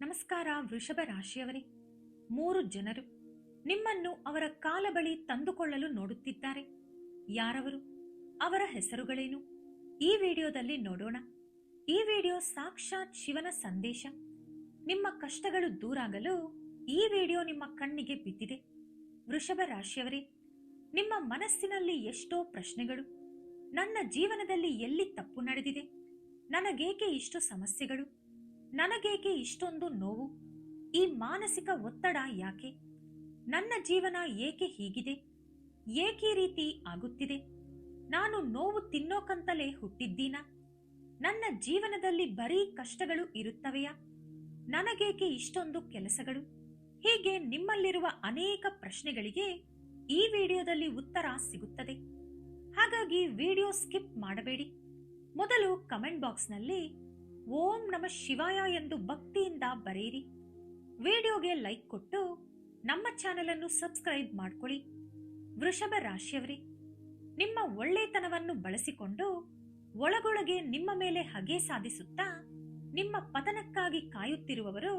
ನಮಸ್ಕಾರ ವೃಷಭ ರಾಶಿಯವರೇ. 3 ಜನರು ನಿಮ್ಮನ್ನು ಅವರ ಕಾಲ ಬಳಿ ತಂದುಕೊಳ್ಳಲು ನೋಡುತ್ತಿದ್ದಾರೆ. ಯಾರವರು? ಅವರ ಹೆಸರುಗಳೇನು? ಈ ವಿಡಿಯೋದಲ್ಲಿ ನೋಡೋಣ. ಈ ವಿಡಿಯೋ ಸಾಕ್ಷಾತ್ ಶಿವನ ಸಂದೇಶ. ನಿಮ್ಮ ಕಷ್ಟಗಳು ದೂರಾಗಲು ಈ ವಿಡಿಯೋ ನಿಮ್ಮ ಕಣ್ಣಿಗೆ ಬಿದ್ದಿದೆ. ವೃಷಭ ರಾಶಿಯವರೇ, ನಿಮ್ಮ ಮನಸ್ಸಿನಲ್ಲಿ ಎಷ್ಟೋ ಪ್ರಶ್ನೆಗಳು. ನನ್ನ ಜೀವನದಲ್ಲಿ ಎಲ್ಲಿ ತಪ್ಪು ನಡೆದಿದೆ? ನನಗೇಕೆ ಇಷ್ಟು ಸಮಸ್ಯೆಗಳು? ನನಗೇಕೆ ಇಷ್ಟೊಂದು ನೋವು? ಈ ಮಾನಸಿಕ ಒತ್ತಡ ಯಾಕೆ? ನನ್ನ ಜೀವನ ಏಕೆ ಹೀಗಿದೆ? ಏಕೆ ರೀತಿ ಆಗುತ್ತಿದೆ? ನಾನು ನೋವು ತಿನ್ನೋಕಂತಲೇ ಹುಟ್ಟಿದ್ದೀನಾ? ನನ್ನ ಜೀವನದಲ್ಲಿ ಬರೀ ಕಷ್ಟಗಳು ಇರುತ್ತವೆಯಾ? ನನಗೇಕೆ ಇಷ್ಟೊಂದು ಕೆಲಸಗಳು? ಹೀಗೆ ನಿಮ್ಮಲ್ಲಿರುವ ಅನೇಕ ಪ್ರಶ್ನೆಗಳಿಗೆ ಈ ವಿಡಿಯೋದಲ್ಲಿ ಉತ್ತರ ಸಿಗುತ್ತದೆ. ಹಾಗಾಗಿ ವಿಡಿಯೋ ಸ್ಕಿಪ್ ಮಾಡಬೇಡಿ. ಮೊದಲು ಕಮೆಂಟ್ ಬಾಕ್ಸ್ನಲ್ಲಿ ಓಂ ನಮಃ ಶಿವಾಯ ಎಂದು ಭಕ್ತಿಯಿಂದ ಬರೆಯಿರಿ. ವಿಡಿಯೋಗೆ ಲೈಕ್ ಕೊಟ್ಟು ನಮ್ಮ ಚಾನೆಲ್ ಅನ್ನು ಸಬ್ಸ್ಕ್ರೈಬ್ ಮಾಡಿಕೊಳ್ಳಿ. ವೃಷಭ ರಾಶಿಯವರೇ, ನಿಮ್ಮ ಒಳ್ಳೆತನವನ್ನು ಬಳಸಿಕೊಂಡು ಒಳಗೊಳಗೆ ನಿಮ್ಮ ಮೇಲೆ ಹಗೆ ಸಾಧಿಸುತ್ತಾ ನಿಮ್ಮ ಪತನಕ್ಕಾಗಿ ಕಾಯುತ್ತಿರುವವರು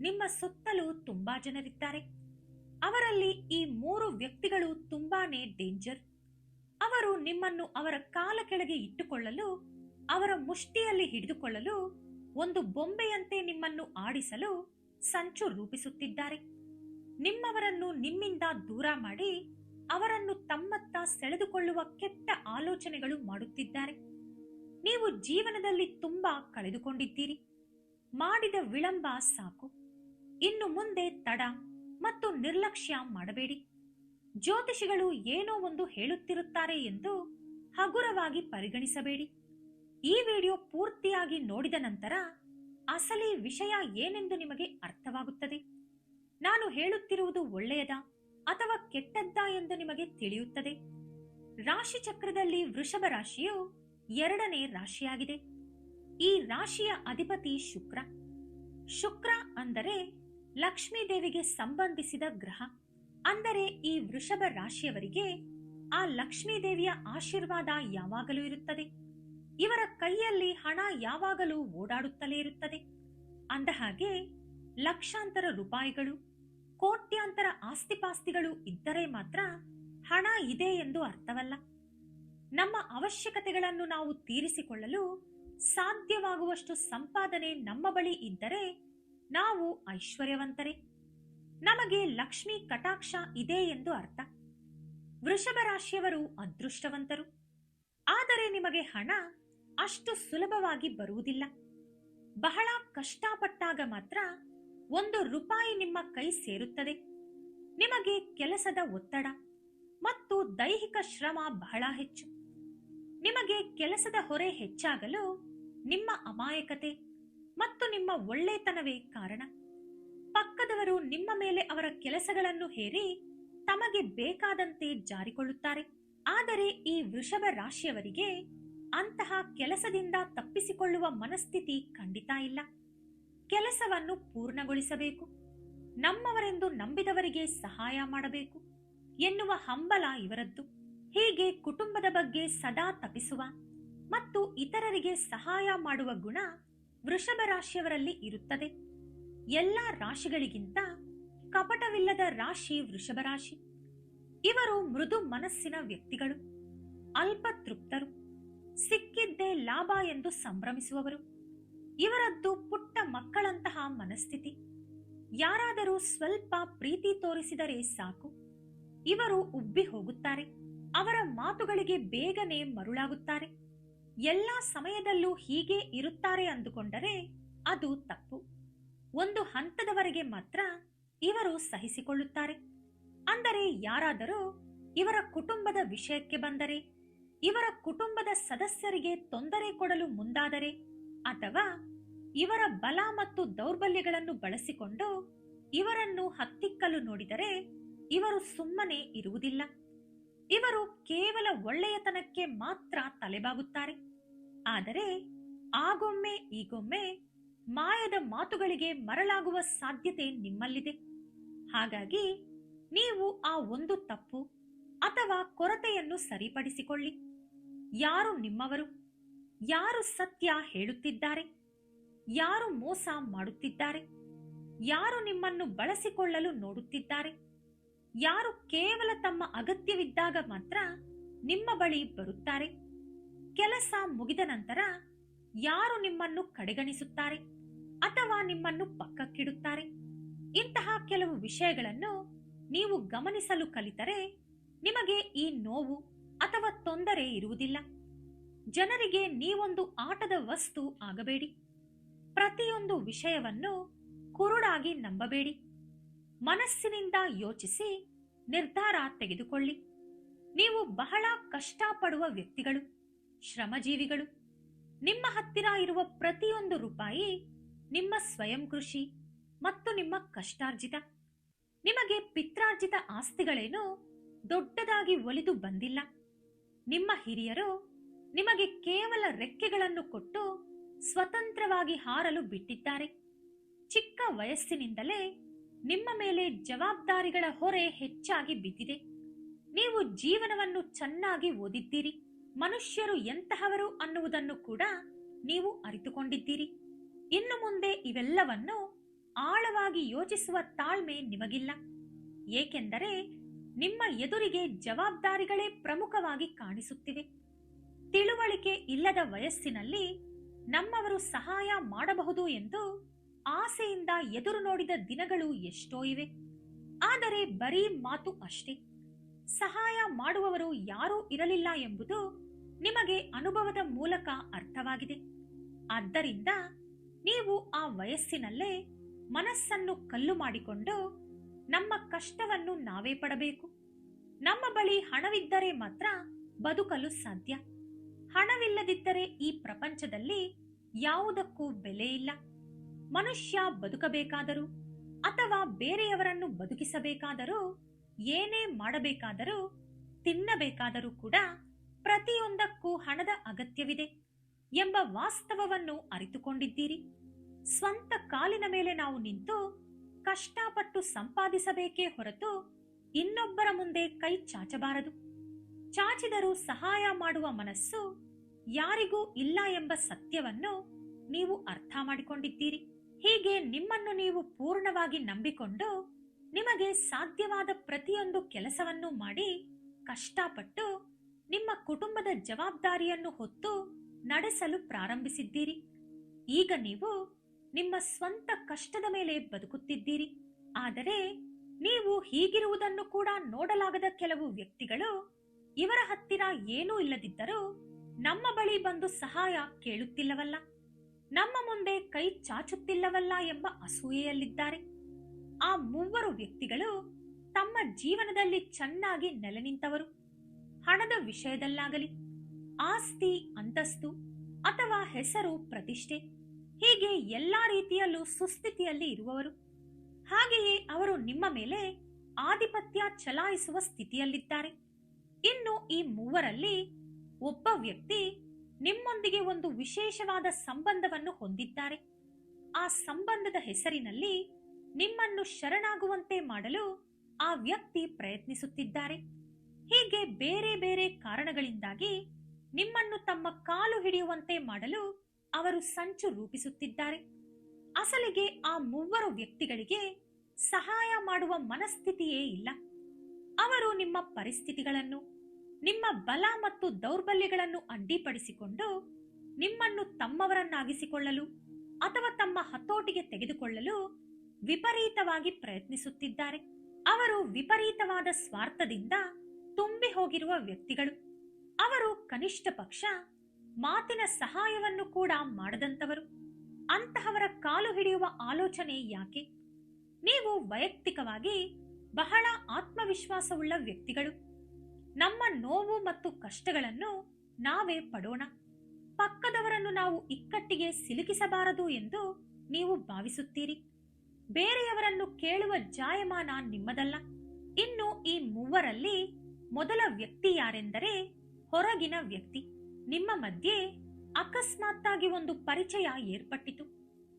ನಿಮ್ಮ ಸುತ್ತಲೂ ತುಂಬಾ ಜನರಿದ್ದಾರೆ. ಅವರಲ್ಲಿ ಈ 3 ವ್ಯಕ್ತಿಗಳು ತುಂಬಾನೇ ಡೇಂಜರ್. ಅವರು ನಿಮ್ಮನ್ನು ಅವರ ಕಾಲ ಕೆಳಗೆ ಇಟ್ಟುಕೊಳ್ಳಲು, ಅವರ ಮುಷ್ಟಿಯಲ್ಲಿ ಹಿಡಿದುಕೊಳ್ಳಲು, ಒಂದು ಬೊಂಬೆಯಂತೆ ನಿಮ್ಮನ್ನು ಆಡಿಸಲು ಸಂಚು ರೂಪಿಸುತ್ತಿದ್ದಾರೆ. ನಿಮ್ಮವರನ್ನು ನಿಮ್ಮಿಂದ ದೂರ ಮಾಡಿ ಅವರನ್ನು ತಮ್ಮತ್ತ ಸೆಳೆದುಕೊಳ್ಳುವ ಕೆಟ್ಟ ಆಲೋಚನೆಗಳು ಮಾಡುತ್ತಿದ್ದಾರೆ. ನೀವು ಜೀವನದಲ್ಲಿ ತುಂಬಾ ಕಳೆದುಕೊಂಡಿದ್ದೀರಿ. ಮಾಡಿದ ವಿಳಂಬ ಸಾಕು. ಇನ್ನು ಮುಂದೆ ತಡ ಮತ್ತು ನಿರ್ಲಕ್ಷ್ಯ ಮಾಡಬೇಡಿ. ಜ್ಯೋತಿಷಿಗಳು ಏನೋ ಒಂದು ಹೇಳುತ್ತಿರುತ್ತಾರೆ ಎಂದು ಹಗುರವಾಗಿ ಪರಿಗಣಿಸಬೇಡಿ. ಈ ವಿಡಿಯೋ ಪೂರ್ತಿಯಾಗಿ ನೋಡಿದ ನಂತರ ಅಸಲಿ ವಿಷಯ ಏನೆಂದು ನಿಮಗೆ ಅರ್ಥವಾಗುತ್ತದೆ. ನಾನು ಹೇಳುತ್ತಿರುವುದು ಒಳ್ಳೆಯದಾ ಅಥವಾ ಕೆಟ್ಟದ್ದಾ ಎಂದು ನಿಮಗೆ ತಿಳಿಯುತ್ತದೆ. ರಾಶಿ ಚಕ್ರದಲ್ಲಿ ವೃಷಭ ರಾಶಿಯು 2ನೇ ರಾಶಿಯಾಗಿದೆ. ಈ ರಾಶಿಯ ಅಧಿಪತಿ ಶುಕ್ರ. ಶುಕ್ರ ಅಂದರೆ ಲಕ್ಷ್ಮೀ ದೇವಿಗೆ ಸಂಬಂಧಿಸಿದ ಗ್ರಹ. ಅಂದರೆ ಈ ವೃಷಭ ರಾಶಿಯವರಿಗೆ ಆ ಲಕ್ಷ್ಮೀ ದೇವಿಯ ಆಶೀರ್ವಾದ ಯಾವಾಗಲೂ ಇರುತ್ತದೆ. ಇವರ ಕೈಯಲ್ಲಿ ಹಣ ಯಾವಾಗಲೂ ಓಡಾಡುತ್ತಲೇ ಇರುತ್ತದೆ. ಅಂದಹಾಗೆ ಲಕ್ಷಾಂತರ ರೂಪಾಯಿಗಳು, ಕೋಟ್ಯಾಂತರ ಆಸ್ತಿಪಾಸ್ತಿಗಳು ಇದ್ದರೆ ಮಾತ್ರ ಹಣ ಇದೆ ಎಂದು ಅರ್ಥವಲ್ಲ. ನಮ್ಮ ಅವಶ್ಯಕತೆಗಳನ್ನು ನಾವು ತೀರಿಸಿಕೊಳ್ಳಲು ಸಾಧ್ಯವಾಗುವಷ್ಟು ಸಂಪಾದನೆ ನಮ್ಮ ಬಳಿ ಇದ್ದರೆ ನಾವು ಐಶ್ವರ್ಯವಂತರೇ. ನಮಗೆ ಲಕ್ಷ್ಮೀ ಕಟಾಕ್ಷ ಇದೆ ಎಂದು ಅರ್ಥ. ವೃಷಭ ರಾಶಿಯವರು ಅದೃಷ್ಟವಂತರು. ಆದರೆ ನಿಮಗೆ ಹಣ ಅಷ್ಟು ಸುಲಭವಾಗಿ ಬರುವುದಿಲ್ಲ. ಬಹಳ ಕಷ್ಟಪಟ್ಟಾಗ ಮಾತ್ರ 1 ರೂಪಾಯಿ ನಿಮ್ಮ ಕೈ ಸೇರುತ್ತದೆ. ನಿಮಗೆ ಕೆಲಸದ ಒತ್ತಡ ಮತ್ತು ದೈಹಿಕ ಶ್ರಮ ಬಹಳ ಹೆಚ್ಚು. ನಿಮಗೆ ಕೆಲಸದ ಹೊರೆ ಹೆಚ್ಚಾಗಲು ನಿಮ್ಮ ಅಮಾಯಕತೆ ಮತ್ತು ನಿಮ್ಮ ಒಳ್ಳೆತನವೇ ಕಾರಣ. ಪಕ್ಕದವರು ನಿಮ್ಮ ಮೇಲೆ ಅವರ ಕೆಲಸಗಳನ್ನು ಹೇರಿ ತಮಗೆ ಬೇಕಾದಂತೆ ಜಾರಿಕೊಳ್ಳುತ್ತಾರೆ. ಆದರೆ ಈ ವೃಷಭ ರಾಶಿಯವರಿಗೆ ಅಂತಹ ಕೆಲಸದಿಂದ ತಪ್ಪಿಸಿಕೊಳ್ಳುವ ಮನಸ್ಥಿತಿ ಖಂಡಿತ ಇಲ್ಲ. ಕೆಲಸವನ್ನು ಪೂರ್ಣಗೊಳಿಸಬೇಕು, ನಮ್ಮವರೆಂದು ನಂಬಿದವರಿಗೆ ಸಹಾಯ ಮಾಡಬೇಕು ಎನ್ನುವ ಹಂಬಲ ಇವರದ್ದು. ಹೀಗೆ ಕುಟುಂಬದ ಬಗ್ಗೆ ಸದಾ ತಪಿಸುವ ಮತ್ತು ಇತರರಿಗೆ ಸಹಾಯ ಮಾಡುವ ಗುಣ ವೃಷಭ ರಾಶಿಯವರಲ್ಲಿ ಇರುತ್ತದೆ. ಎಲ್ಲ ರಾಶಿಗಳಿಗಿಂತ ಕಪಟವಿಲ್ಲದ ರಾಶಿ ವೃಷಭ ರಾಶಿ. ಇವರು ಮೃದು ಮನಸ್ಸಿನ ವ್ಯಕ್ತಿಗಳು, ಅಲ್ಪ ತೃಪ್ತರು, ಸಿಕ್ಕಿದ್ದೇ ಲಾಭ ಎಂದು ಸಂಭ್ರಮಿಸುವವರು. ಇವರದ್ದು ಪುಟ್ಟ ಮಕ್ಕಳಂತಹ ಮನಸ್ಥಿತಿ. ಯಾರಾದರೂ ಸ್ವಲ್ಪ ಪ್ರೀತಿ ತೋರಿಸಿದರೆ ಸಾಕು, ಇವರು ಉಬ್ಬಿ ಹೋಗುತ್ತಾರೆ. ಅವರ ಮಾತುಗಳಿಗೆ ಬೇಗನೆ ಮರುಳಾಗುತ್ತಾರೆ. ಎಲ್ಲಾ ಸಮಯದಲ್ಲೂ ಹೀಗೆ ಇರುತ್ತಾರೆ ಅಂದುಕೊಂಡರೆ ಅದು ತಪ್ಪು. ಒಂದು ಹಂತದವರೆಗೆ ಮಾತ್ರ ಇವರು ಸಹಿಸಿಕೊಳ್ಳುತ್ತಾರೆ. ಅಂದರೆ ಯಾರಾದರೂ ಇವರ ಕುಟುಂಬದ ವಿಷಯಕ್ಕೆ ಬಂದರೆ, ಇವರ ಕುಟುಂಬದ ಸದಸ್ಯರಿಗೆ ತೊಂದರೆ ಕೊಡಲು ಮುಂದಾದರೆ, ಅಥವಾ ಇವರ ಬಲ ಮತ್ತು ದೌರ್ಬಲ್ಯಗಳನ್ನು ಬಳಸಿಕೊಂಡು ಇವರನ್ನು ಹತ್ತಿಕ್ಕಲು ನೋಡಿದರೆ ಇವರು ಸುಮ್ಮನೆ ಇರುವುದಿಲ್ಲ. ಇವರು ಕೇವಲ ಒಳ್ಳೆಯತನಕ್ಕೆ ಮಾತ್ರ ತಲೆಬಾಗುತ್ತಾರೆ. ಆದರೆ ಆಗೊಮ್ಮೆ ಈಗೊಮ್ಮೆ ಮಾಯದ ಮಾತುಗಳಿಗೆ ಮರಳಾಗುವ ಸಾಧ್ಯತೆ ನಿಮ್ಮಲ್ಲಿದೆ. ಹಾಗಾಗಿ ನೀವು ಆ ಒಂದು ತಪ್ಪು ಅಥವಾ ಕೊರತೆಯನ್ನು ಸರಿಪಡಿಸಿಕೊಳ್ಳಿ. ಯಾರು ನಿಮ್ಮವರು? ಯಾರು ಸತ್ಯ ಹೇಳುತ್ತಿದ್ದಾರೆ? ಯಾರು ಮೋಸ ಮಾಡುತ್ತಿದ್ದಾರೆ? ಯಾರು ನಿಮ್ಮನ್ನು ಬಳಸಿಕೊಳ್ಳಲು ನೋಡುತ್ತಿದ್ದಾರೆ, ಯಾರು ಕೇವಲ ತಮ್ಮ ಅಗತ್ಯವಿದ್ದಾಗ ಮಾತ್ರ ನಿಮ್ಮ ಬಳಿ ಬರುತ್ತಾರೆ, ಕೆಲಸ ಮುಗಿದ ನಂತರ ಯಾರು ನಿಮ್ಮನ್ನು ಕಡೆಗಣಿಸುತ್ತಾರೆ ಅಥವಾ ನಿಮ್ಮನ್ನು ಪಕ್ಕಕ್ಕಿಡುತ್ತಾರೆ. ಇಂತಹ ಕೆಲವು ವಿಷಯಗಳನ್ನು ನೀವು ಗಮನಿಸಲು ಕಲಿತರೆ ನಿಮಗೆ ಈ ನೋವು ಅಥವಾ ತೊಂದರೆ ಇರುವುದಿಲ್ಲ. ಜನರಿಗೆ ನೀವೊಂದು ಆಟದ ವಸ್ತು ಆಗಬೇಡಿ. ಪ್ರತಿಯೊಂದು ವಿಷಯವನ್ನು ಕುರುಡಾಗಿ ನಂಬಬೇಡಿ. ಮನಸ್ಸಿನಿಂದ ಯೋಚಿಸಿ ನಿರ್ಧಾರ ತೆಗೆದುಕೊಳ್ಳಿ. ನೀವು ಬಹಳ ಕಷ್ಟಪಡುವ ವ್ಯಕ್ತಿಗಳು, ಶ್ರಮಜೀವಿಗಳು. ನಿಮ್ಮ ಹತ್ತಿರ ಇರುವ ಪ್ರತಿಯೊಂದು ರೂಪಾಯಿ ನಿಮ್ಮ ಸ್ವಯಂ ಕೃಷಿ ಮತ್ತು ನಿಮ್ಮ ಕಷ್ಟಾರ್ಜಿತ. ನಿಮಗೆ ಪಿತ್ರಾರ್ಜಿತ ಆಸ್ತಿಗಳೇನು ದೊಡ್ಡದಾಗಿ ಒಲಿದು ಬಂದಿಲ್ಲ. ನಿಮ್ಮ ಹಿರಿಯರು ನಿಮಗೆ ಕೇವಲ ರೆಕ್ಕೆಗಳನ್ನು ಕೊಟ್ಟು ಸ್ವತಂತ್ರವಾಗಿ ಹಾರಲು ಬಿಟ್ಟಿದ್ದಾರೆ. ಚಿಕ್ಕ ವಯಸ್ಸಿನಿಂದಲೇ ನಿಮ್ಮ ಮೇಲೆ ಜವಾಬ್ದಾರಿಗಳ ಹೊರೆ ಹೆಚ್ಚಾಗಿ ಬಿದ್ದಿದೆ. ನೀವು ಜೀವನವನ್ನು ಚೆನ್ನಾಗಿ ಓದಿದ್ದೀರಿ. ಮನುಷ್ಯರು ಎಂತಹವರು ಅನ್ನುವುದನ್ನು ಕೂಡ ನೀವು ಅರಿತುಕೊಂಡಿದ್ದೀರಿ. ಇನ್ನು ಮುಂದೆ ಇವೆಲ್ಲವನ್ನು ಆಳವಾಗಿ ಯೋಚಿಸುವ ತಾಳ್ಮೆ ನಿಮಗಿಲ್ಲ. ಏಕೆಂದರೆ ನಿಮ್ಮ ಎದುರಿಗೆ ಜವಾಬ್ದಾರಿಗಳೇ ಪ್ರಮುಖವಾಗಿ ಕಾಣಿಸುತ್ತಿವೆ. ತಿಳುವಳಿಕೆ ಇಲ್ಲದ ವಯಸ್ಸಿನಲ್ಲಿ ನಮ್ಮವರು ಸಹಾಯ ಮಾಡಬಹುದು ಎಂದು ಆಸೆಯಿಂದ ಎದುರು ನೋಡಿದ ದಿನಗಳು ಎಷ್ಟೋ ಇವೆ. ಆದರೆ ಬರೀ ಮಾತು ಅಷ್ಟೇ. ಸಹಾಯ ಮಾಡುವವರು ಯಾರೂ ಇರಲಿಲ್ಲ ಎಂಬುದು ನಿಮಗೆ ಅನುಭವದ ಮೂಲಕ ಅರ್ಥವಾಗಿದೆ. ಆದ್ದರಿಂದ ನೀವು ಆ ವಯಸ್ಸಿನಲ್ಲೇ ಮನಸ್ಸನ್ನು ಕಲ್ಲು ಮಾಡಿಕೊಂಡು ನಮ್ಮ ಕಷ್ಟವನ್ನು ನಾವೇ ಪಡಬೇಕು, ನಮ್ಮ ಬಳಿ ಹಣವಿದ್ದರೆ ಮಾತ್ರ ಬದುಕಲು ಸಾಧ್ಯ, ಹಣವಿಲ್ಲದಿದ್ದರೆ ಈ ಪ್ರಪಂಚದಲ್ಲಿ ಯಾವುದಕ್ಕೂ ಬೆಲೆ ಇಲ್ಲ, ಮನುಷ್ಯ ಬದುಕಬೇಕಾದರೂ ಅಥವಾ ಬೇರೆಯವರನ್ನು ಬದುಕಿಸಬೇಕಾದರೂ, ಏನೇ ಮಾಡಬೇಕಾದರೂ, ತಿನ್ನಬೇಕಾದರೂ ಕೂಡ ಪ್ರತಿಯೊಂದಕ್ಕೂ ಹಣದ ಅಗತ್ಯವಿದೆ ಎಂಬ ವಾಸ್ತವವನ್ನು ಅರಿತುಕೊಂಡಿದ್ದೀರಿ. ಸ್ವಂತ ಕಾಲಿನ ಮೇಲೆ ನಾವು ನಿಂತು ಕಷ್ಟಪಟ್ಟು ಸಂಪಾದಿಸಬೇಕೇ ಹೊರತು ಇನ್ನೊಬ್ಬರ ಮುಂದೆ ಕೈ ಚಾಚಬಾರದು. ಚಾಚಿದರೂ ಸಹಾಯ ಮಾಡುವ ಮನಸ್ಸು ಯಾರಿಗೂ ಇಲ್ಲ ಎಂಬ ಸತ್ಯವನ್ನು ನೀವು ಅರ್ಥ ಮಾಡಿಕೊಂಡಿದ್ದೀರಿ. ಹೀಗೆ ನಿಮ್ಮನ್ನು ನೀವು ಪೂರ್ಣವಾಗಿ ನಂಬಿಕೊಂಡು ನಿಮಗೆ ಸಾಧ್ಯವಾದ ಪ್ರತಿಯೊಂದು ಕೆಲಸವನ್ನು ಮಾಡಿ ಕಷ್ಟಪಟ್ಟು ನಿಮ್ಮ ಕುಟುಂಬದ ಜವಾಬ್ದಾರಿಯನ್ನು ಹೊತ್ತು ನಡೆಸಲು ಪ್ರಾರಂಭಿಸಿದ್ದೀರಿ. ಈಗ ನೀವು ನಿಮ್ಮ ಸ್ವಂತ ಕಷ್ಟದ ಮೇಲೆ ಬದುಕುತ್ತಿದ್ದೀರಿ. ಆದರೆ ನೀವು ಹೀಗಿರುವುದನ್ನು ಕೂಡ ನೋಡಲಾಗದ ಕೆಲವು ವ್ಯಕ್ತಿಗಳು ಇವರ ಹತ್ತಿರ ಏನೂ ಇಲ್ಲದಿದ್ದರೂ ನಮ್ಮ ಬಳಿ ಬಂದು ಸಹಾಯ ಕೇಳುತ್ತಿಲ್ಲವಲ್ಲ, ನಮ್ಮ ಮುಂದೆ ಕೈ ಚಾಚುತ್ತಿಲ್ಲವಲ್ಲ ಎಂಬ ಅಸೂಯೆಯಲ್ಲಿದ್ದಾರೆ. ಆ ಮೂವರು ವ್ಯಕ್ತಿಗಳು ತಮ್ಮ ಜೀವನದಲ್ಲಿ ಚೆನ್ನಾಗಿ ನೆಲೆ ನಿಂತವರು. ಹಣದ ವಿಷಯದಲ್ಲಾಗಲಿ, ಆಸ್ತಿ ಅಂತಸ್ತು ಅಥವಾ ಹೆಸರು ಪ್ರತಿಷ್ಠೆ, ಹೀಗೆ ಎಲ್ಲಾ ರೀತಿಯಲ್ಲೂ ಸುಸ್ಥಿತಿಯಲ್ಲಿ ಇರುವವರು. ಹಾಗೆಯೇ ಅವರು ನಿಮ್ಮ ಮೇಲೆ ಆಧಿಪತ್ಯ ಚಲಾಯಿಸುವ ಸ್ಥಿತಿಯಲ್ಲಿದ್ದಾರೆ. ಇನ್ನು ಈ ಮೂವರಲ್ಲಿ ಒಬ್ಬ ವ್ಯಕ್ತಿ ನಿಮ್ಮೊಂದಿಗೆ ಒಂದು ವಿಶೇಷವಾದ ಸಂಬಂಧವನ್ನು ಹೊಂದಿದ್ದಾರೆ. ಆ ಸಂಬಂಧದ ಹೆಸರಿನಲ್ಲಿ ನಿಮ್ಮನ್ನು ಶರಣಾಗುವಂತೆ ಮಾಡಲು ಆ ವ್ಯಕ್ತಿ ಪ್ರಯತ್ನಿಸುತ್ತಿದ್ದಾರೆ. ಹೀಗೆ ಬೇರೆ ಬೇರೆ ಕಾರಣಗಳಿಂದಾಗಿ ನಿಮ್ಮನ್ನು ತಮ್ಮ ಕಾಲು ಹಿಡಿಯುವಂತೆ ಮಾಡಲು ಅವರು ಸಂಚು ರೂಪಿಸುತ್ತಿದ್ದಾರೆ. ಅಸಲಿಗೆ ಆ ಮೂವರು ವ್ಯಕ್ತಿಗಳಿಗೆ ಸಹಾಯ ಮಾಡುವ ಮನಸ್ಥಿತಿಯೇ ಇಲ್ಲ. ಅವರು ನಿಮ್ಮ ಪರಿಸ್ಥಿತಿಗಳನ್ನು, ನಿಮ್ಮ ಬಲ ಮತ್ತು ದೌರ್ಬಲ್ಯಗಳನ್ನು ಅಡ್ಡಿಪಡಿಸಿಕೊಂಡು ನಿಮ್ಮನ್ನು ತಮ್ಮವರನ್ನಾಗಿಸಿಕೊಳ್ಳಲು ಅಥವಾ ತಮ್ಮ ಹತೋಟಿಗೆ ತೆಗೆದುಕೊಳ್ಳಲು ವಿಪರೀತವಾಗಿ ಪ್ರಯತ್ನಿಸುತ್ತಿದ್ದಾರೆ. ಅವರು ವಿಪರೀತವಾದ ಸ್ವಾರ್ಥದಿಂದ ತುಂಬಿ ಹೋಗಿರುವ ವ್ಯಕ್ತಿಗಳು. ಅವರು ಕನಿಷ್ಠ ಪಕ್ಷ ಮಾತಿನ ಸಹಾಯವನ್ನು ಕೂಡ ಮಾಡದಂತವರು. ಅಂತಹವರ ಕಾಲು ಹಿಡಿಯುವ ಆಲೋಚನೆ ಯಾಕೆ? ನೀವು ವೈಯಕ್ತಿಕವಾಗಿ ಬಹಳ ಆತ್ಮವಿಶ್ವಾಸವುಳ್ಳ ವ್ಯಕ್ತಿಗಳು. ನಮ್ಮ ನೋವು ಮತ್ತು ಕಷ್ಟಗಳನ್ನು ನಾವೇ ಪಡೋಣ, ಪಕ್ಕದವರನ್ನು ನಾವು ಇಕ್ಕಟ್ಟಿಗೆ ಸಿಲುಕಿಸಬಾರದು ಎಂದು ನೀವು ಭಾವಿಸುತ್ತೀರಿ. ಬೇರೆಯವರನ್ನು ಕೇಳುವ ಜಾಯಮಾನ ನಿಮ್ಮದಲ್ಲ. ಇನ್ನು ಈ ಮೂವರಲ್ಲಿ ಮೊದಲ ವ್ಯಕ್ತಿ ಯಾರೆಂದರೆ ಹೊರಗಿನ ವ್ಯಕ್ತಿ. ನಿಮ್ಮ ಮಧ್ಯೆ ಅಕಸ್ಮಾತ್ತಾಗಿ ಒಂದು ಪರಿಚಯ ಏರ್ಪಟ್ಟಿತು.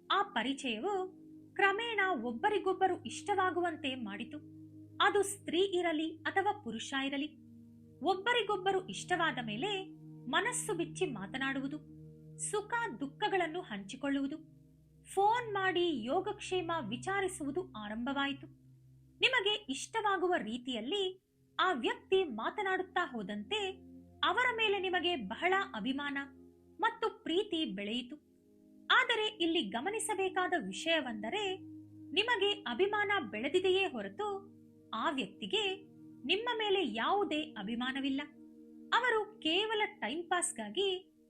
ಆ ಪರಿಚಯವು ಕ್ರಮೇಣ ಒಬ್ಬರಿಗೊಬ್ಬರು ಇಷ್ಟವಾಗುವಂತೆ ಮಾಡಿತು. ಅದು ಸ್ತ್ರೀ ಇರಲಿ ಅಥವಾ ಪುರುಷ ಇರಲಿ, ಒಬ್ಬರಿಗೊಬ್ಬರು ಇಷ್ಟವಾದ ಮೇಲೆ ಮನಸ್ಸು ಬಿಚ್ಚಿ ಮಾತನಾಡುವುದು, ಸುಖ ದುಃಖಗಳನ್ನು ಹಂಚಿಕೊಳ್ಳುವುದು, ಫೋನ್ ಮಾಡಿ ಯೋಗಕ್ಷೇಮ ವಿಚಾರಿಸುವುದು ಆರಂಭವಾಯಿತು. ನಿಮಗೆ ಇಷ್ಟವಾಗುವ ರೀತಿಯಲ್ಲಿ ಆ ವ್ಯಕ್ತಿ ಮಾತನಾಡುತ್ತಾ ಹೋದಂತೆ ಅವರ ಮೇಲೆ ನಿಮಗೆ ಬಹಳ ಅಭಿಮಾನ ಮತ್ತು ಪ್ರೀತಿ ಬೆಳೆಯಿತು. ಆದರೆ ಇಲ್ಲಿ ಗಮನಿಸಬೇಕಾದ ವಿಷಯವೆಂದರೆ, ನಿಮಗೆ ಅಭಿಮಾನ ಬೆಳೆದಿದೆಯೇ ಹೊರತು ಆ ವ್ಯಕ್ತಿಗೆ ನಿಮ್ಮ ಮೇಲೆ ಯಾವುದೇ ಅಭಿಮಾನವಿಲ್ಲ. ಅವರು ಕೇವಲ ಟೈಮ್ ಪಾಸ್ಗಾಗಿ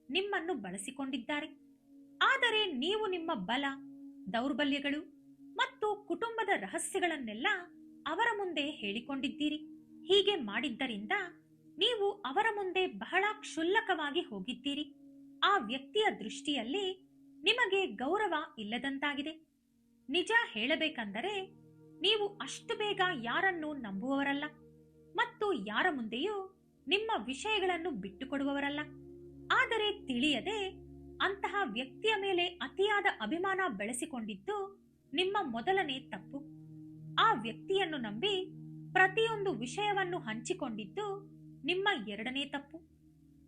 ನಿಮ್ಮನ್ನು ಬಳಸಿಕೊಂಡಿದ್ದಾರೆ. ಆದರೆ ನೀವು ನಿಮ್ಮ ಬಲ, ದೌರ್ಬಲ್ಯಗಳು ಮತ್ತು ಕುಟುಂಬದ ರಹಸ್ಯಗಳನ್ನೆಲ್ಲ ಅವರ ಮುಂದೆ ಹೇಳಿಕೊಂಡಿದ್ದೀರಿ. ಹೀಗೆ ಮಾಡಿದ್ದರಿಂದ ನೀವು ಅವರ ಮುಂದೆ ಬಹಳ ಕ್ಷುಲ್ಲಕವಾಗಿ ಹೋಗಿದ್ದೀರಿ. ಆ ವ್ಯಕ್ತಿಯ ದೃಷ್ಟಿಯಲ್ಲಿ ನಿಮಗೆ ಗೌರವ ಇಲ್ಲದಂತಾಗಿದೆ. ನಿಜ ಹೇಳಬೇಕೆಂದರೆ ನೀವು ಅಷ್ಟು ಬೇಗ ಯಾರನ್ನೂ ನಂಬುವವರಲ್ಲ ಮತ್ತು ಯಾರ ಮುಂದೆಯೂ ನಿಮ್ಮ ವಿಷಯಗಳನ್ನು ಬಿಟ್ಟುಕೊಡುವವರಲ್ಲ. ಆದರೆ ತಿಳಿಯದೆ ಅಂತಹ ವ್ಯಕ್ತಿಯ ಮೇಲೆ ಅತಿಯಾದ ಅಭಿಮಾನ ಬೆಳೆಸಿಕೊಂಡಿದ್ದು ನಿಮ್ಮ ಮೊದಲನೇ ತಪ್ಪು. ಆ ವ್ಯಕ್ತಿಯನ್ನು ನಂಬಿ ಪ್ರತಿಯೊಂದು ವಿಷಯವನ್ನು ಹಂಚಿಕೊಂಡಿದ್ದು ನಿಮ್ಮ ಎರಡನೇ ತಪ್ಪು.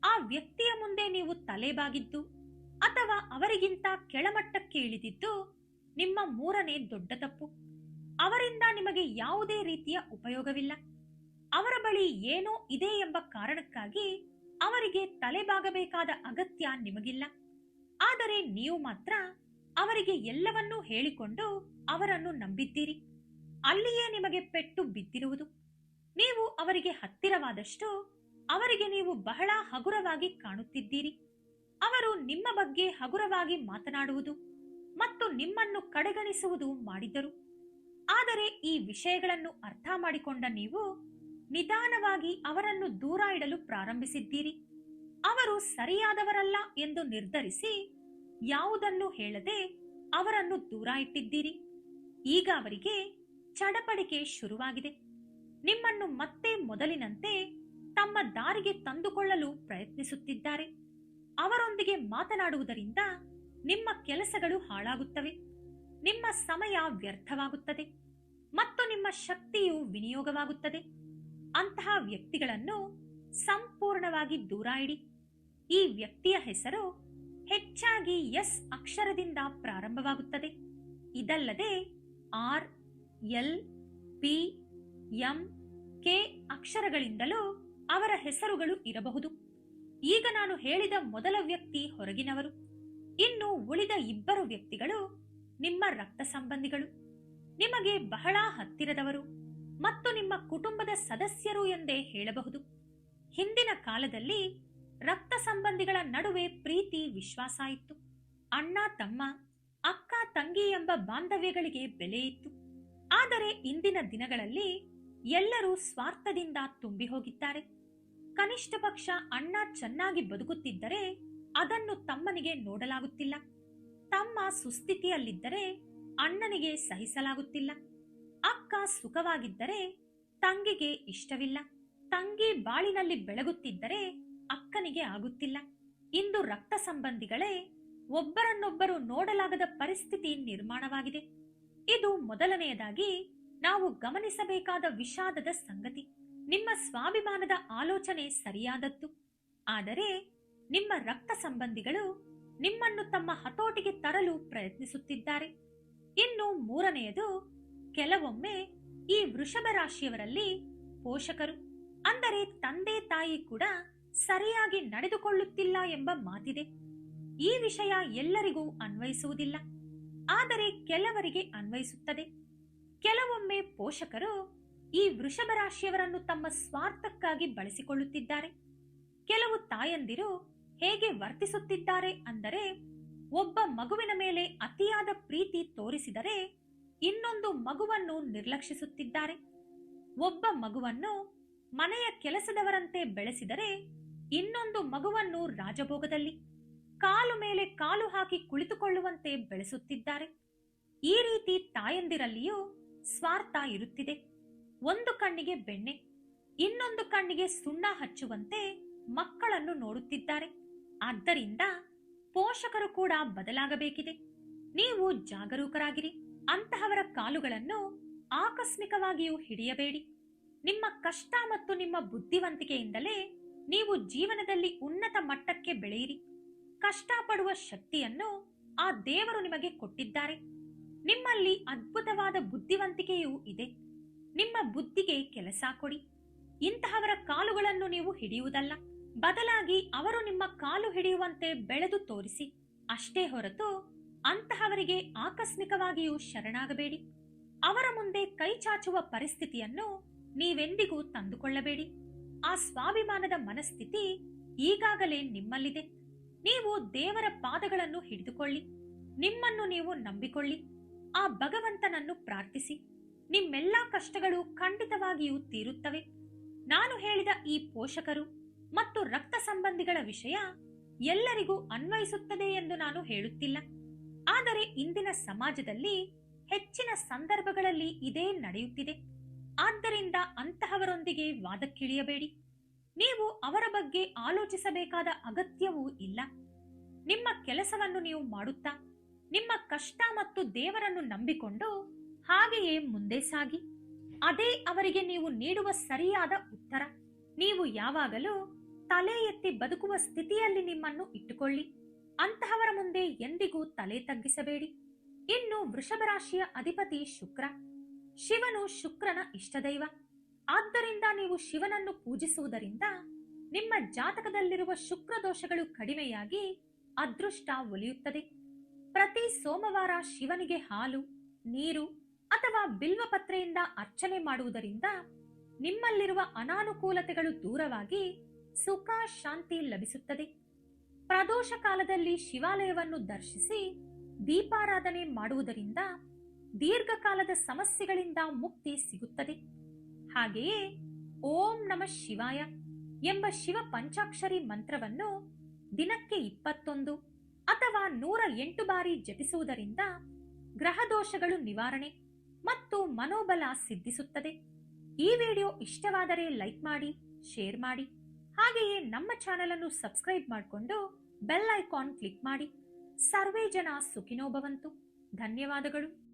ಆ ವ್ಯಕ್ತಿಯ ಮುಂದೆ ನೀವು ತಲೆಬಾಗಿದ್ದು ಅಥವಾ ಅವರಿಗಿಂತ ಕೆಳಮಟ್ಟಕ್ಕೆ ಇಳಿದಿದ್ದು ನಿಮ್ಮ ಮೂರನೇ ದೊಡ್ಡ ತಪ್ಪು. ಅವರಿಂದ ನಿಮಗೆ ಯಾವುದೇ ರೀತಿಯ ಉಪಯೋಗವಿಲ್ಲ. ಅವರ ಬಳಿ ಏನೋ ಇದೆ ಎಂಬ ಕಾರಣಕ್ಕಾಗಿ ಅವರಿಗೆ ತಲೆಬಾಗಬೇಕಾದ ಅಗತ್ಯ ನಿಮಗಿಲ್ಲ. ಆದರೆ ನೀವು ಮಾತ್ರ ಅವರಿಗೆ ಎಲ್ಲವನ್ನೂ ಹೇಳಿಕೊಂಡು ಅವರನ್ನು ನಂಬಿದ್ದೀರಿ. ಅಲ್ಲಿಯೇ ನಿಮಗೆ ಪೆಟ್ಟು ಬಿದ್ದಿರುವುದು. ನೀವು ಅವರಿಗೆ ಹತ್ತಿರವಾದಷ್ಟು ಅವರಿಗೆ ನೀವು ಬಹಳ ಹಗುರವಾಗಿ ಕಾಣುತ್ತಿದ್ದೀರಿ. ಅವರು ನಿಮ್ಮ ಬಗ್ಗೆ ಹಗುರವಾಗಿ ಮಾತನಾಡುವುದು ಮತ್ತು ನಿಮ್ಮನ್ನು ಕಡೆಗಣಿಸುವುದು ಮಾಡಿದರು. ಆದರೆ ಈ ವಿಷಯಗಳನ್ನು ಅರ್ಥ ಮಾಡಿಕೊಂಡ ನೀವು ನಿಧಾನವಾಗಿ ಅವರನ್ನು ದೂರ ಇಡಲು ಪ್ರಾರಂಭಿಸಿದ್ದೀರಿ. ಅವರು ಸರಿಯಾದವರಲ್ಲ ಎಂದು ನಿರ್ಧರಿಸಿ ಯಾವುದನ್ನು ಹೇಳದೆ ಅವರನ್ನು ದೂರ ಇಟ್ಟಿದ್ದೀರಿ. ಈಗ ಅವರಿಗೆ ಚಡಪಡಿಕೆ ಶುರುವಾಗಿದೆ. ನಿಮ್ಮನ್ನು ಮತ್ತೆ ಮೊದಲಿನಂತೆ ತಮ್ಮ ದಾರಿಗೆ ತಂದುಕೊಳ್ಳಲು ಪ್ರಯತ್ನಿಸುತ್ತಿದ್ದಾರೆ. ಅವರೊಂದಿಗೆ ಮಾತನಾಡುವುದರಿಂದ ನಿಮ್ಮ ಕೆಲಸಗಳು ಹಾಳಾಗುತ್ತವೆ, ನಿಮ್ಮ ಸಮಯ ವ್ಯರ್ಥವಾಗುತ್ತದೆ ಮತ್ತು ನಿಮ್ಮ ಶಕ್ತಿಯು ವಿನಿಯೋಗವಾಗುತ್ತದೆ. ಅಂತಹ ವ್ಯಕ್ತಿಗಳನ್ನು ಸಂಪೂರ್ಣವಾಗಿ ದೂರ ಇಡಿ. ಈ ವ್ಯಕ್ತಿಯ ಹೆಸರು ಹೆಚ್ಚಾಗಿ ಎಸ್ ಅಕ್ಷರದಿಂದ ಪ್ರಾರಂಭವಾಗುತ್ತದೆ. ಇದಲ್ಲದೆ R, L, P, M, K ಅಕ್ಷರಗಳಿಂದಲೂ ಅವರ ಹೆಸರುಗಳು ಇರಬಹುದು. ಈಗ ನಾನು ಹೇಳಿದ ಮೊದಲ ವ್ಯಕ್ತಿ ಹೊರಗಿನವರು. ಇನ್ನು ಉಳಿದ ಇಬ್ಬರು ವ್ಯಕ್ತಿಗಳು ನಿಮ್ಮ ರಕ್ತ ಸಂಬಂಧಿಗಳು, ನಿಮಗೆ ಬಹಳ ಹತ್ತಿರದವರು ಮತ್ತು ನಿಮ್ಮ ಕುಟುಂಬದ ಸದಸ್ಯರು ಎಂದೇ ಹೇಳಬಹುದು. ಹಿಂದಿನ ಕಾಲದಲ್ಲಿ ರಕ್ತ ಸಂಬಂಧಿಗಳ ನಡುವೆ ಪ್ರೀತಿ, ವಿಶ್ವಾಸ ಇತ್ತು. ಅಣ್ಣ ತಮ್ಮ, ಅಕ್ಕ ತಂಗಿ ಎಂಬ ಬಾಂಧವ್ಯಗಳಿಗೆ ಬೆಲೆ ಇತ್ತು. ಆದರೆ ಇಂದಿನ ದಿನಗಳಲ್ಲಿ ಎಲ್ಲರೂ ಸ್ವಾರ್ಥದಿಂದ ತುಂಬಿ ಹೋಗಿದ್ದಾರೆ. ಕನಿಷ್ಠ ಪಕ್ಷ ಅಣ್ಣ ಚೆನ್ನಾಗಿ ಬದುಕುತ್ತಿದ್ದರೆ ಅದನ್ನು ತಮ್ಮನಿಗೆ ನೋಡಲಾಗುತ್ತಿಲ್ಲ. ತಮ್ಮ ಸುಸ್ಥಿತಿಯಲ್ಲಿದ್ದರೆ ಅಣ್ಣನಿಗೆ ಸಹಿಸಲಾಗುತ್ತಿಲ್ಲ. ಅಕ್ಕ ಸುಖವಾಗಿದ್ದರೆ ತಂಗಿಗೆ ಇಷ್ಟವಿಲ್ಲ. ತಂಗಿ ಬಾಳಿನಲ್ಲಿ ಬೆಳಗುತ್ತಿದ್ದರೆ ಅಕ್ಕನಿಗೆ ಆಗುತ್ತಿಲ್ಲ. ಇಂದು ರಕ್ತ ಸಂಬಂಧಿಗಳೇ ಒಬ್ಬರನ್ನೊಬ್ಬರು ನೋಡಲಾಗದ ಪರಿಸ್ಥಿತಿ ನಿರ್ಮಾಣವಾಗಿದೆ. ಇದು ಮೊದಲನೆಯದಾಗಿ ನಾವು ಗಮನಿಸಬೇಕಾದ ವಿಷಾದದ ಸಂಗತಿ. ನಿಮ್ಮ ಸ್ವಾಭಿಮಾನದ ಆಲೋಚನೆ ಸರಿಯಾದದ್ದು, ಆದರೆ ನಿಮ್ಮ ರಕ್ತ ಸಂಬಂಧಿಗಳು ನಿಮ್ಮನ್ನು ತಮ್ಮ ಹತೋಟಿಗೆ ತರಲು ಪ್ರಯತ್ನಿಸುತ್ತಿದ್ದಾರೆ. ಇನ್ನು ಮೂರನೆಯದು, ಕೆಲವೊಮ್ಮೆ ಈ ವೃಷಭ ರಾಶಿಯವರಲ್ಲಿ ಪೋಷಕರು ಅಂದರೆ ತಂದೆ ತಾಯಿ ಕೂಡ ಸರಿಯಾಗಿ ನಡೆದುಕೊಳ್ಳುತ್ತಿಲ್ಲ ಎಂಬ ಮಾತಿದೆ. ಈ ವಿಷಯ ಎಲ್ಲರಿಗೂ ಅನ್ವಯಿಸುವುದಿಲ್ಲ, ಆದರೆ ಕೆಲವರಿಗೆ ಅನ್ವಯಿಸುತ್ತದೆ. ಕೆಲವೊಮ್ಮೆ ಪೋಷಕರು ಈ ವೃಷಭ ರಾಶಿಯವರನ್ನು ತಮ್ಮ ಸ್ವಾರ್ಥಕ್ಕಾಗಿ ಬಳಸಿಕೊಳ್ಳುತ್ತಿದ್ದಾರೆ. ಕೆಲವು ತಾಯಂದಿರು ಹೇಗೆ ವರ್ತಿಸುತ್ತಿದ್ದಾರೆ ಅಂದರೆ, ಒಬ್ಬ ಮಗುವಿನ ಮೇಲೆ ಅತಿಯಾದ ಪ್ರೀತಿ ತೋರಿಸಿದರೆ ಇನ್ನೊಂದು ಮಗುವನ್ನು ನಿರ್ಲಕ್ಷಿಸುತ್ತಿದ್ದಾರೆ. ಒಬ್ಬ ಮಗುವನ್ನು ಮನೆಯ ಕೆಲಸದವರಂತೆ ಬೆಳೆಸಿದರೆ ಇನ್ನೊಂದು ಮಗುವನ್ನು ರಾಜಭೋಗದಲ್ಲಿ ಕಾಲು ಮೇಲೆ ಕಾಲು ಹಾಕಿ ಕುಳಿತುಕೊಳ್ಳುವಂತೆ ಬೆಳೆಸುತ್ತಿದ್ದಾರೆ. ಈ ರೀತಿ ತಾಯಂದಿರಲ್ಲಿಯೂ ಸ್ವಾರ್ಥ ಇರುತ್ತಿದೆ. ಒಂದು ಕಣ್ಣಿಗೆ ಬೆಣ್ಣೆ, ಇನ್ನೊಂದು ಕಣ್ಣಿಗೆ ಸುಣ್ಣ ಹಚ್ಚುವಂತೆ ಮಕ್ಕಳನ್ನು ನೋಡುತ್ತಿದ್ದಾರೆ. ಆದ್ದರಿಂದ ಪೋಷಕರು ಕೂಡ ಬದಲಾಗಬೇಕಿದೆ. ನೀವು ಜಾಗರೂಕರಾಗಿರಿ. ಅಂತಹವರ ಕಾಲುಗಳನ್ನು ಆಕಸ್ಮಿಕವಾಗಿಯೂ ಹಿಡಿಯಬೇಡಿ. ನಿಮ್ಮ ಕಷ್ಟ ಮತ್ತು ನಿಮ್ಮ ಬುದ್ಧಿವಂತಿಕೆಯಿಂದಲೇ ನೀವು ಜೀವನದಲ್ಲಿ ಉನ್ನತ ಮಟ್ಟಕ್ಕೆ ಬೆಳೆಯಿರಿ. ಕಷ್ಟಪಡುವ ಶಕ್ತಿಯನ್ನು ಆ ದೇವರು ನಿಮಗೆ ಕೊಟ್ಟಿದ್ದಾರೆ. ನಿಮ್ಮಲ್ಲಿ ಅದ್ಭುತವಾದ ಬುದ್ಧಿವಂತಿಕೆಯೂ ಇದೆ. ನಿಮ್ಮ ಬುದ್ಧಿಗೆ ಕೆಲಸ ಕೊಡಿ. ಇಂತಹವರ ಕಾಲುಗಳನ್ನು ನೀವು ಹಿಡಿಯುವುದಲ್ಲ, ಬದಲಾಗಿ ಅವರು ನಿಮ್ಮ ಕಾಲು ಹಿಡಿಯುವಂತೆ ಬೆಳೆದು ತೋರಿಸಿ. ಅಷ್ಟೇ ಹೊರತು ಅಂತಹವರಿಗೆ ಆಕಸ್ಮಿಕವಾಗಿಯೂ ಶರಣಾಗಬೇಡಿ. ಅವರ ಮುಂದೆ ಕೈ ಚಾಚುವ ಪರಿಸ್ಥಿತಿಯನ್ನು ನೀವೆಂದಿಗೂ ತಂದುಕೊಳ್ಳಬೇಡಿ. ಆ ಸ್ವಾಭಿಮಾನದ ಮನಸ್ಥಿತಿ ಈಗಾಗಲೇ ನಿಮ್ಮಲ್ಲಿದೆ. ನೀವು ದೇವರ ಪಾದಗಳನ್ನು ಹಿಡಿದುಕೊಳ್ಳಿ. ನಿಮ್ಮನ್ನು ನೀವು ನಂಬಿಕೊಳ್ಳಿ. ಆ ಭಗವಂತನನ್ನು ಪ್ರಾರ್ಥಿಸಿ. ನಿಮ್ಮೆಲ್ಲಾ ಕಷ್ಟಗಳು ಖಂಡಿತವಾಗಿಯೂ ತೀರುತ್ತವೆ. ನಾನು ಹೇಳಿದ ಈ ಪೋಷಕರು ಮತ್ತು ರಕ್ತ ಸಂಬಂಧಿಗಳ ವಿಷಯ ಎಲ್ಲರಿಗೂ ಅನ್ವಯಿಸುತ್ತದೆ ಎಂದು ನಾನು ಹೇಳುತ್ತಿಲ್ಲ. ಆದರೆ ಇಂದಿನ ಸಮಾಜದಲ್ಲಿ ಹೆಚ್ಚಿನ ಸಂದರ್ಭಗಳಲ್ಲಿ ಇದೇ ನಡೆಯುತ್ತಿದೆ. ಆದ್ದರಿಂದ ಅಂತಹವರೊಂದಿಗೆ ವಾದಕ್ಕಿಳಿಯಬೇಡಿ. ನೀವು ಅವರ ಬಗ್ಗೆ ಆಲೋಚಿಸಬೇಕಾದ ಅಗತ್ಯವೂ ಇಲ್ಲ. ನಿಮ್ಮ ಕೆಲಸವನ್ನು ನೀವು ಮಾಡುತ್ತಾ ನಿಮ್ಮ ಕಷ್ಟ ಮತ್ತು ದೇವರನ್ನು ನಂಬಿಕೊಂಡು ಹಾಗೆಯೇ ಮುಂದೆ ಸಾಗಿ. ಅದೇ ಅವರಿಗೆ ನೀವು ನೀಡುವ ಸರಿಯಾದ ಉತ್ತರ. ನೀವು ಯಾವಾಗಲೂ ತಲೆ ಎತ್ತಿ ಬದುಕುವ ಸ್ಥಿತಿಯಲ್ಲಿ ನಿಮ್ಮನ್ನು ಇಟ್ಟುಕೊಳ್ಳಿ. ಅಂತಹವರ ಮುಂದೆ ಎಂದಿಗೂ ತಲೆ ತಗ್ಗಿಸಬೇಡಿ. ಇನ್ನು ವೃಷಭ ರಾಶಿಯ ಅಧಿಪತಿ ಶುಕ್ರ. ಶಿವನು ಶುಕ್ರನ ಇಷ್ಟದೈವ. ಆದ್ದರಿಂದ ನೀವು ಶಿವನನ್ನು ಪೂಜಿಸುವುದರಿಂದ ನಿಮ್ಮ ಜಾತಕದಲ್ಲಿರುವ ಶುಕ್ರ ದೋಷಗಳು ಕಡಿಮೆಯಾಗಿ ಅದೃಷ್ಟ ಒಲಿಯುತ್ತದೆ. ಪ್ರತಿ ಸೋಮವಾರ ಶಿವನಿಗೆ ಹಾಲು, ನೀರು ಅಥವಾ ಬಿಲ್ವಪತ್ರೆಯಿಂದ ಅರ್ಚನೆ ಮಾಡುವುದರಿಂದ ನಿಮ್ಮಲ್ಲಿರುವ ಅನಾನುಕೂಲತೆಗಳು ದೂರವಾಗಿ ಸುಖ ಶಾಂತಿ ಲಭಿಸುತ್ತದೆ. ಪ್ರದೋಷ ಕಾಲದಲ್ಲಿ ಶಿವಾಲಯವನ್ನು ದರ್ಶಿಸಿ ದೀಪಾರಾಧನೆ ಮಾಡುವುದರಿಂದ ದೀರ್ಘಕಾಲದ ಸಮಸ್ಯೆಗಳಿಂದ ಮುಕ್ತಿ ಸಿಗುತ್ತದೆ. ಹಾಗೆಯೇ ಓಂ ನಮಃ ಶಿವಾಯ ಎಂಬ ಶಿವ ಪಂಚಾಕ್ಷರಿ ಮಂತ್ರವನ್ನು ದಿನಕ್ಕೆ 21 ಅಥವಾ 108 ಬಾರಿ ಜಪಿಸುವುದರಿಂದ ಗ್ರಹ ದೋಷಗಳು ನಿವಾರಣೆ ಮತ್ತು ಮನೋಬಲ ಸಿದ್ಧಿಸುತ್ತದೆ. ಈ ವಿಡಿಯೋ ಇಷ್ಟವಾದರೆ ಲೈಕ್ ಮಾಡಿ, ಶೇರ್ ಮಾಡಿ. ಹಾಗೆಯೇ ನಮ್ಮ ಚಾನೆಲ್ ಅನ್ನು ಸಬ್ಸ್ಕ್ರೈಬ್ ಮಾಡಿಕೊಂಡು ಬೆಲ್ ಐಕಾನ್ ಕ್ಲಿಕ್ ಮಾಡಿ. ಸರ್ವೇ ಜನ ಸುಖಿನೋ ಭವಂತು. ಧನ್ಯವಾದಗಳು.